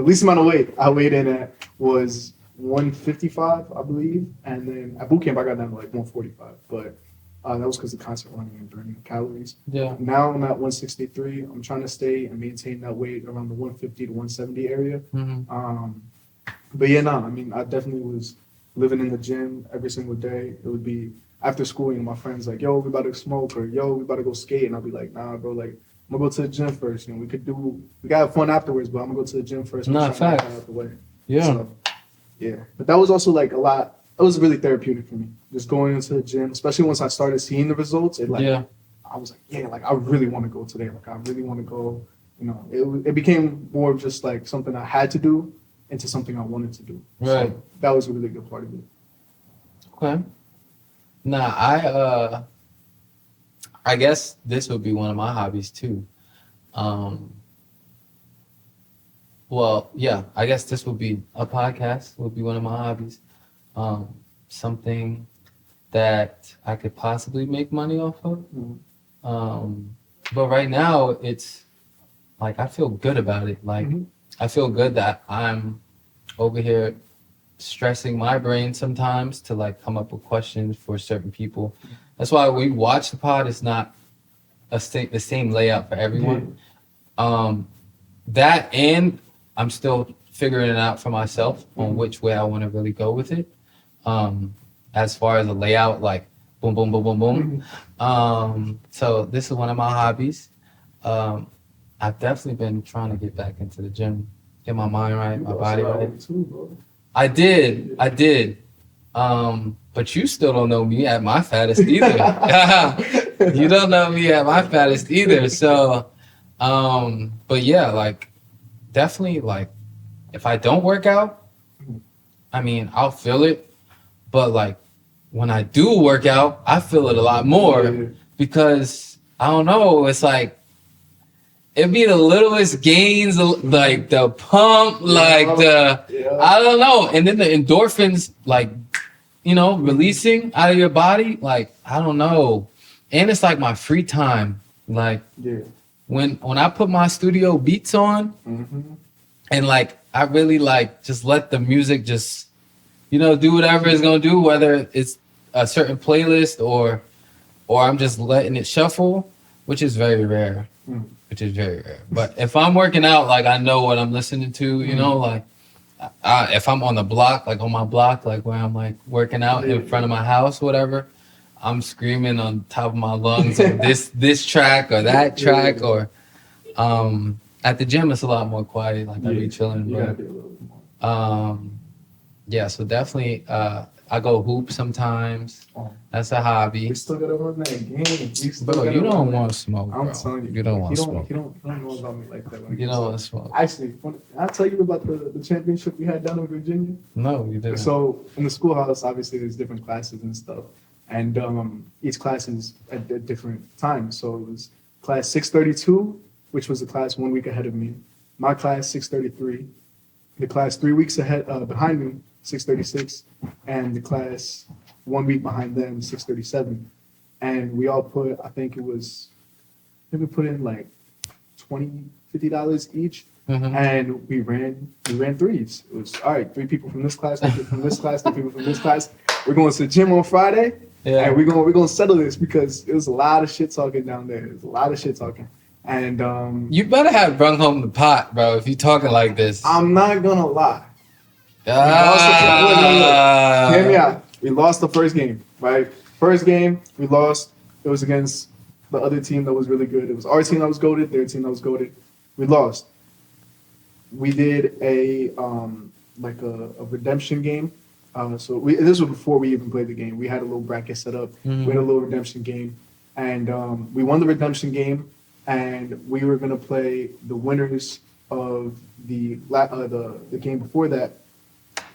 least amount of weight I weighed in at was 155, I believe, and then at boot camp I got down to like 145, but that was because of constant running and burning calories. Yeah. Now I'm at 163. I'm trying to stay and maintain that weight around the 150 to 170 area. Mm-hmm. But yeah, no, I mean, I definitely was living in the gym every single day. It would be after school, my friends like, yo, we about to smoke, or yo, we about to go skate, and I'll be like, nah, bro, like, I'm gonna go to the gym first. We gotta have fun afterwards, but I'm gonna go to the gym first. Nah, fact. Out the way. Yeah. So, yeah, but that was also like a lot. It was really therapeutic for me, just going into the gym, especially once I started seeing the results. I was like, yeah, like I really want to go today. Like I really want to go. It became more of just like something I had to do into something I wanted to do. Right. So that was a really good part of it. Okay. Nah, I guess this would be one of my hobbies too. Well, yeah, I guess this would be a podcast, would be one of my hobbies. Something that I could possibly make money off of. But right now it's like I feel good about it. Like I feel good that I'm over here stressing my brain sometimes to like come up with questions for certain people. That's why we watch the pod. It's not the same layout for everyone. That, and I'm still figuring it out for myself on which way I want to really go with it. As far as the layout, like boom, boom, boom, boom, boom. So this is one of my hobbies. I've definitely been trying to get back into the gym, get my mind right, my body right. Too, bro. I did. But you still don't know me at my fattest either. You don't know me at my fattest either. So, but yeah, like definitely like if I don't work out, I mean, I'll feel it. But like when I do work out, I feel it a lot more because I don't know. It's like, it'd be the littlest gains, like the pump, like I don't know. And then the endorphins, like, releasing out of your body, like, I don't know. And it's like my free time. Like, when I put my studio beats on and like, I really like just let the music just, do whatever it's going to do, whether it's a certain playlist or I'm just letting it shuffle, which is very rare. But if I'm working out, like I know what I'm listening to, like if I'm on the block, like on my block, like where I'm like working out in front of my house, whatever, I'm screaming on top of my lungs on this track or that track or at the gym it's a lot more quiet, like I be chilling. Yeah, so definitely I go hoop sometimes. That's a hobby. We still gotta run that game. Bro, you don't want to smoke, bro. I'm telling you. You don't want to smoke. You don't know about me like that. You don't want to smoke. Actually, I'll tell you about the championship we had down in Virginia. No, you didn't. So in the schoolhouse, obviously there's different classes and stuff. And each class is at different times. So it was class 632, which was the class 1 week ahead of me. My class 633. The class 3 weeks ahead behind me, 636, and the class 1 week behind them, 637. And we all put, I think we put in like $20, $50 each. And we ran threes. It was all right, 3 people from this class, 3 people from this class, 3 people from this class. We're going to the gym on Friday, and we're gonna settle this because it was a lot of shit talking down there. There's a lot of shit talking. And you better have brung home the pot, bro, if you talking like this. I'm not gonna lie. Hear me out. We lost the first game, right? First game, we lost. It was against the other team that was really good. It was our team that was goated, their team that was goated. We lost. We did a redemption game. This was before we even played the game. We had a little bracket set up. We had a little redemption game, and we won the redemption game. And we were gonna play the winners of the game before that,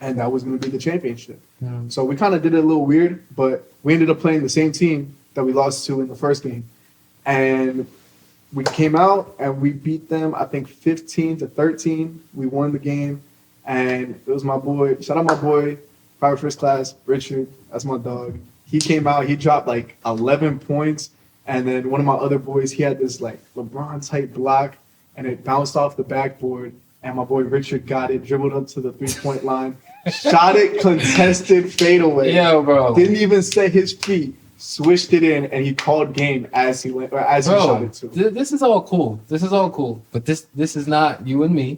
and that was gonna be the championship. So we kind of did it a little weird, but we ended up playing the same team that we lost to in the first game, and we came out and we beat them, I think 15-13. We won the game. And it was my boy, shout out my boy, Private First Class, Richard. That's my dog. He came out, he dropped like 11 points. And then one of my other boys, he had this like LeBron type block and it bounced off the backboard. And my boy Richard got it, dribbled up to the 3-point line, shot it, contested fadeaway. Yo, bro. Didn't even set his feet, swished it in, and he called game as he went, or as he shot it too. This is all cool. This is all cool. But this is not you and me.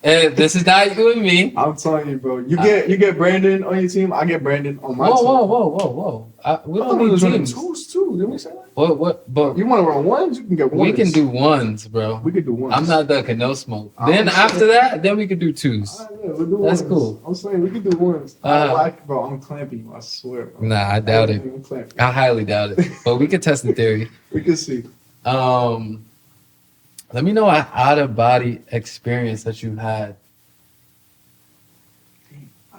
This is not you and me. I'm telling you, bro. You get Brandon on your team. I get Brandon on my team. Whoa. We don't need teams. Twos too. Didn't we say that? What? But You want to run ones? You can get ones. we can do ones, bro. We could do ones. I'm not ducking no smoke. I'm Then saying- after that, then we could do twos. All right, yeah, we'll do That's ones. cool. I'm saying we could do ones. Bro, I'm clamping you. I swear. Bro. Nah, I doubt it. I'm clamping. I highly doubt it. But we could test the theory. We can see. Let me know an out of body experience that you had.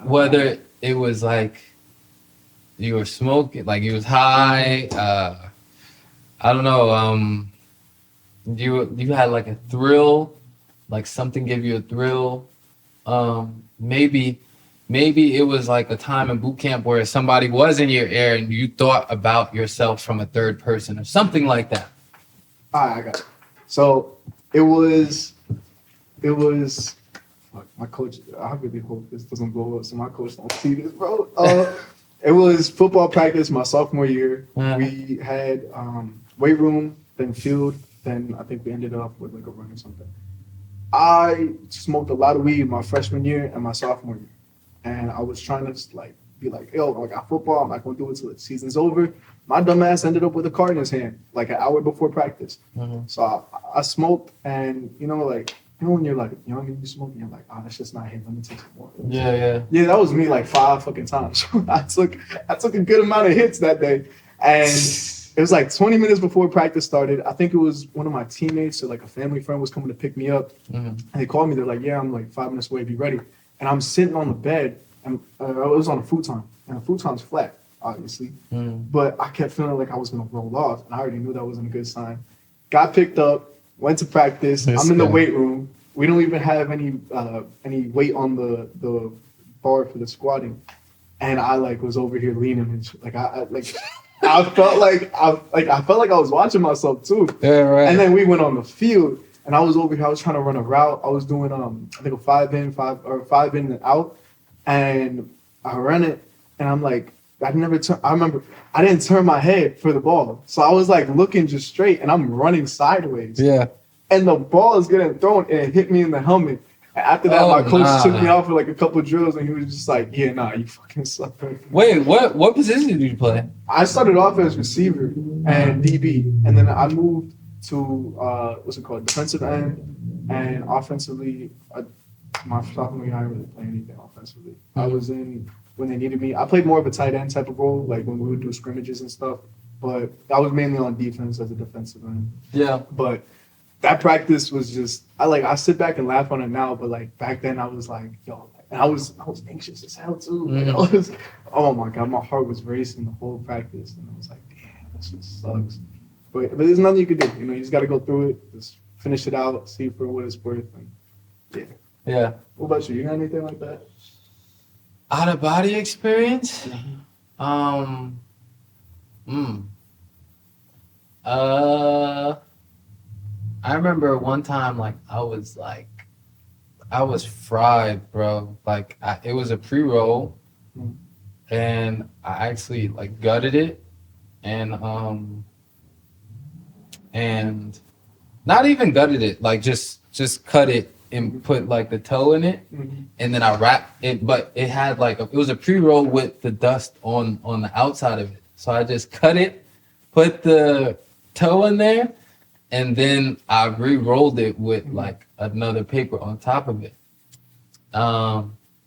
Whether it was like you were smoking, like you was high, I don't know. You had like a thrill, like something gave you a thrill. Maybe it was like a time in boot camp where somebody was in your ear and you thought about yourself from a third person or something like that. All right, I got it. So it was. Fuck, my coach. I really hope this doesn't blow up, so my coach don't see this, bro. It was football practice my sophomore year. We had weight room, then field, then I think we ended up with like a run or something. I smoked a lot of weed my freshman year and my sophomore year, and I was trying to like be like, yo, I got football. I'm not gonna do it till the season's over. My dumb ass ended up with a card in his hand like an hour before practice. So I smoked, and like. When you're like young and you smoke, and you're like, oh, that's just not him. Let me take some more. Yeah. Yeah, that was me like 5 fucking times. I took a good amount of hits that day, and it was like 20 minutes before practice started. I think it was one of my teammates or like a family friend was coming to pick me up, and they called me. They're like, yeah, I'm like 5 minutes away. Be ready. And I'm sitting on the bed, and I was on a futon, and the futon's flat, obviously, but I kept feeling like I was gonna roll off, and I already knew that wasn't a good sign. Got picked up. Went to practice. I'm in the weight room. We don't even have any weight on the bar for the squatting, and I like was over here leaning and like I felt like I was watching myself too. Yeah, right. And then we went on the field, and I was over here. I was trying to run a route. I was doing I think a 5 in and out, and I ran it, and I'm like. I remember I didn't turn my head for the ball. So I was like looking just straight and I'm running sideways. Yeah. And the ball is getting thrown and it hit me in the helmet. And after that, my coach took me out for like a couple of drills and he was just like, yeah, nah, you fucking suck. Wait, what position did you play? I started off as receiver and DB. And then I moved to, defensive end. And offensively, my sophomore year, I didn't really play anything offensively. I was in... when they needed me. I played more of a tight end type of role, like when we would do scrimmages and stuff. But I was mainly on defense as a defensive end. Yeah. But that practice was just I sit back and laugh on it now, but like back then I was like, yo, and I was anxious as hell too. Like, I was, oh my God, my heart was racing the whole practice. And I was like, damn, this just sucks. But there's nothing you could do. You just gotta go through it, just finish it out, see for what it's worth. And yeah. What about you? You got anything like that? Out of body experience? I remember one time like I was fried, bro. Like it was a pre-roll and I actually like gutted it and not even gutted it, like just cut it and put like the toe in it and then I wrapped it, but it had like it was a pre-roll with the dust on the outside of it. So I just cut it, put the toe in there, and then I re-rolled it with like another paper on top of it. I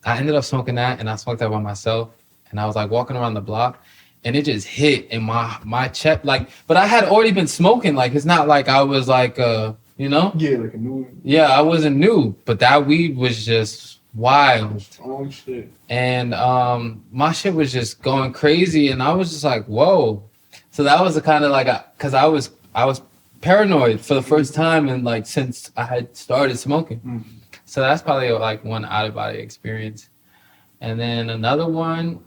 ended up smoking that and I smoked that by myself and I was like walking around the block and it just hit in my chest, like, but I had already been smoking. Like, it's not like I was like, you know? Yeah, like a new one. Yeah, I wasn't new, but that weed was just wild. Oh, shit. And my shit was just going crazy and I was just like, whoa. So that was the kind of like, cause I was paranoid for the first time and like since I had started smoking. Mm. So that's probably like one out of body experience. And then another one,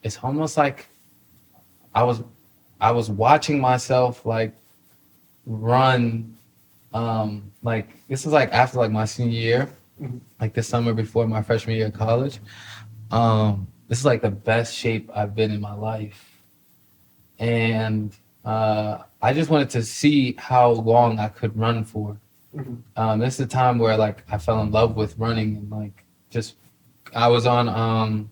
it's almost like I was watching myself like run, like this is like after like my senior year, Mhm. like this summer before my freshman year of college. This is like the best shape I've been in my life. And I just wanted to see how long I could run for. Mhm. This is a time where like I fell in love with running and like just I was on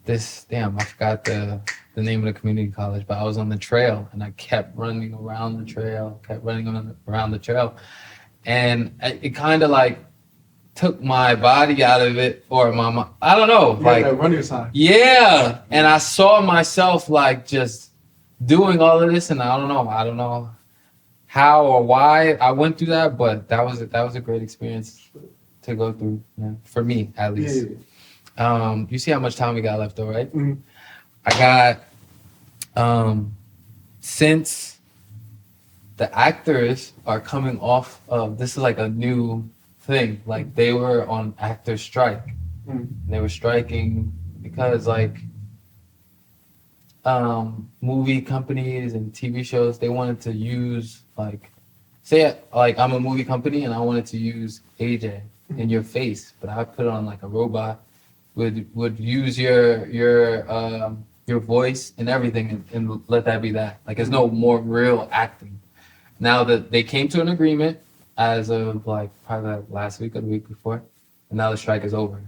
this I forgot the name of the community college, but I was on the trail and I kept running around the trail, around the trail, and it kind of like took my body out of it or my I don't know, You like had that running time. yeah, and I saw myself like just doing all of this, and I don't know how or why I went through that, but that was a great experience to go through, yeah, for me at least. Yeah. You see how much time we got left though, right? Mhm. I got since the actors are coming off of this is like a new thing. Like they were on actor strike. Mhm. They were striking because like movie companies and TV shows, they wanted to use like say like I'm a movie company and I wanted to use AJ in your face, but I put it on like a robot would use your voice and everything and let that be that. Like there's no more real acting. Now that they came to an agreement as of like probably like last week or the week before, and now the strike is over.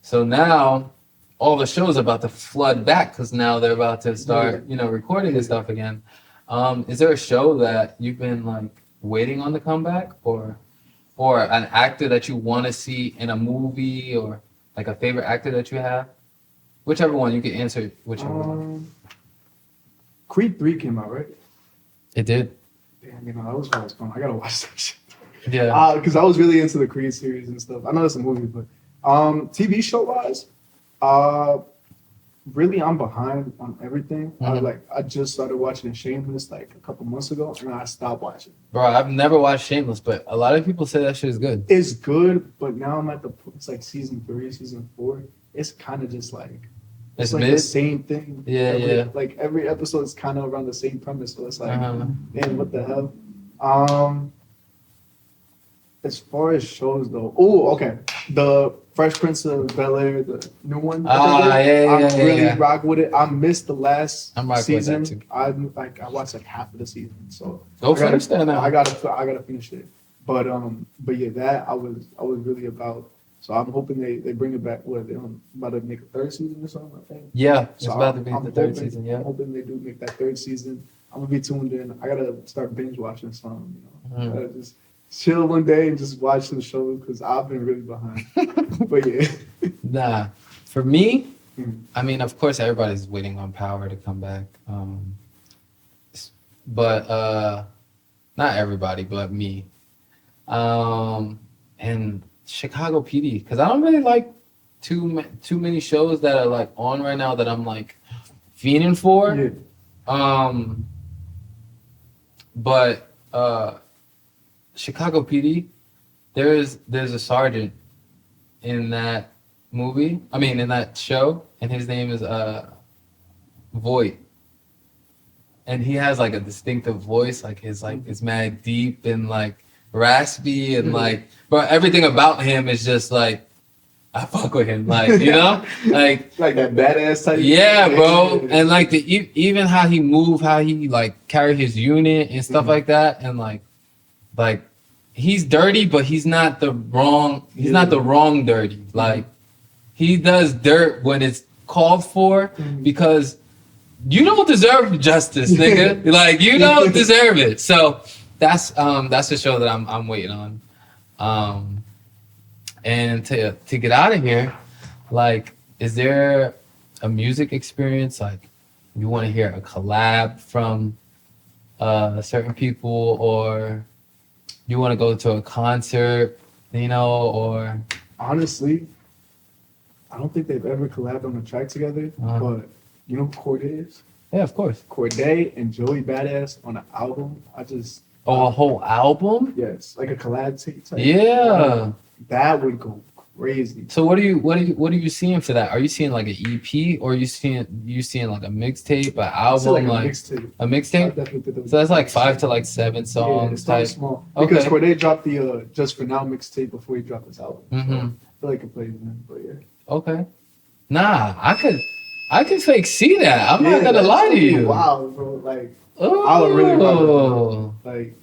So now all the shows are about to flood back because now they're about to start, recording this stuff again. Is there a show that you've been like waiting on the comeback, or an actor that you want to see in a movie, or like a favorite actor that you have? Whichever one you can answer. Whichever one. Creed 3 came out, right? It did. Damn, that was fun. I gotta watch that shit. Yeah. Because I was really into the Creed series and stuff. I know it's a movie, but TV show wise, really I'm behind on everything. Mhm. I just started watching Shameless like a couple months ago, and I stopped watching. Bro, I've never watched Shameless, but a lot of people say that shit is good. It's good, but now I'm at it's like season 3, season 4. It's kind of just like It's like mid? the same thing. Yeah, yeah. Like every episode is kind of around the same premise, so it's like, Uh-huh. man, what the hell? As far as shows though, oh, okay, the Fresh Prince of Bel-Air, the new one. I'm really rock with it. I missed the last I'm rocking with that season. too. I watched like half of the season, so Go I gotta- finish that now. I gotta finish it. But yeah, that I was really about. So I'm hoping they bring it back. What, they're about to make a third season or something, I think. Yeah, it's So about to be I'm the third hoping- season, yeah. I'm hoping they do make that third season. I'm gonna be tuned in. I gotta start binge watching some. Mhm. I gotta just chill one day and just watch some shows because I've been really behind. But yeah. Nah, for me, Mhm. I mean, of course, everybody's waiting on Power to come back. But not everybody, but me. And Chicago PD, because I don't really like too many shows that are like on right now that I'm like fiending for. Yeah. But Chicago PD, there's a sergeant in that movie. I mean, in that show, and his name is Voight, and he has like a distinctive voice. Like his it's mad deep and like raspy and like, but everything about him is just like I fuck with him. Like like that badass type. yeah, bro. And like even how he move, how he like carry his unit and stuff like that, and like he's dirty, but he's not the wrong. He's not the wrong dirty. Like he does dirt when it's called for because you don't deserve justice, nigga. Like you don't deserve it. So that's the show that I'm waiting on. And to get out of here, like, is there a music experience like you want to hear a collab from certain people, or you want to go to a concert, or Honestly, I don't think they've ever collabed on a track together. Uh-huh. But you know who Cordae is? Yeah, of course. Corday and Joey Badass on an album. Oh, a whole album? Yes, like a collab tape type. Yeah. That would go crazy. So what are you seeing for that? Are you seeing like an EP or are you seeing like a mixtape, an album, Like like a mixtape. a mixtape? So that's like 5 to like 7 Yeah, songs it's not type. small. Because Okay. Corday dropped the Just For Now mixtape before he dropped his album. So Mhm. I feel like it plays in, but yeah. Okay. Nah, I could fake see that. I'm not gonna lie to you. Wow, bro. Like, Oh. I would really rather, like,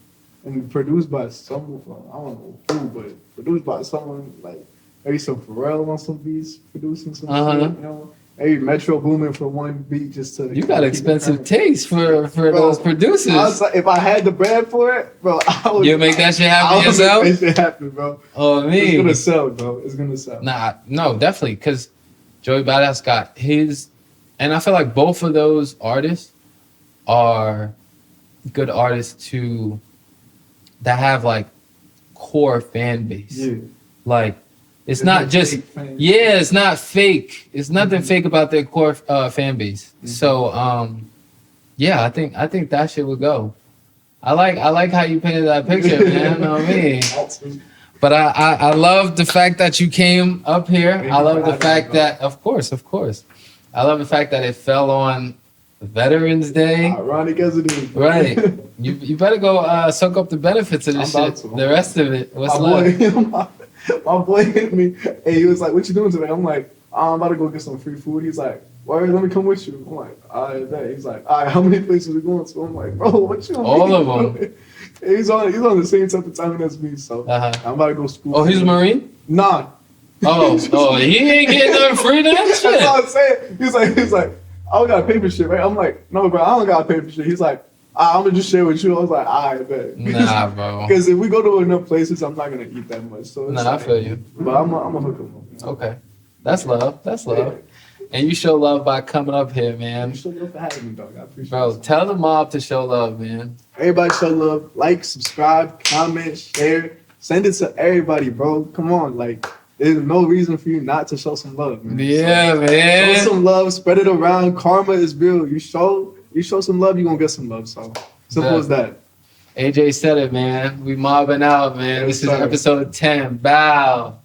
and produced by someone, I don't know who, but produced by someone like maybe some Pharrell on some beats, producing some Uh-huh. shit, you know. Maybe Metro Boomin for one beat just to. You got keep it expensive current. taste for those I producers. was like, if I had the bread for it, bro, I would. You make that shit I happen would yourself? make that shit happen, bro. Oh, It's me. gonna sell, bro. It's gonna sell. Nah, no, definitely, because Joey Badass got his, and I feel like both of those artists are good artists that have like core fan base. Yeah. Like, it's not just it's not fake. It's nothing fake about their core fan base. So yeah, I think that shit would go. I like how you painted that picture, man. You know what I mean? But I love the fact that you came up here. Thank I you love for the having fact me, bro. that, of course. I love the fact that it fell on Veterans Day. Ironic as it is, bro. Right. You better go soak up the benefits of this I'm about shit. to. The rest of it. What's my left? boy, my boy hit me and he was like, "What you doing today?" I'm like, "I'm about to go get some free food." He's like, "Word, let me come with you." I'm like, "I bet." He's like, "All right, how many places we going to?" I'm like, "Bro, what you?" All mean, of bro?" them. He's on the same type of time as me, so Uh-huh. I'm about to go school. Oh, he's a Marine? Nah. Oh, he ain't getting nothing free then? That's all Shit. I'm saying. He's like, I don't gotta pay for shit, right? I'm like, no, bro, I don't gotta pay for shit. He's like, I'm gonna just share with you. I was like, I bet. Nah, bro. Because if we go to enough places, I'm not gonna eat that much. So it's Nah, I like, feel you. But I'm gonna hook him up. You know? Okay. That's love. That's love. And you show love by coming up here, man. You show love for having me, dog. I appreciate Bro, it. tell the mob to show love, man. Everybody show love. Like, subscribe, comment, share. Send it to everybody, bro. Come on. Like, there's no reason for you not to show some love, man. Yeah, So, man. show some love. Spread it around. Karma is real. You show some love, you're gonna get some love. So, simple Yeah. as that. AJ said it, man. We mobbing out, man. Yes, This is sir. episode 10. Bow.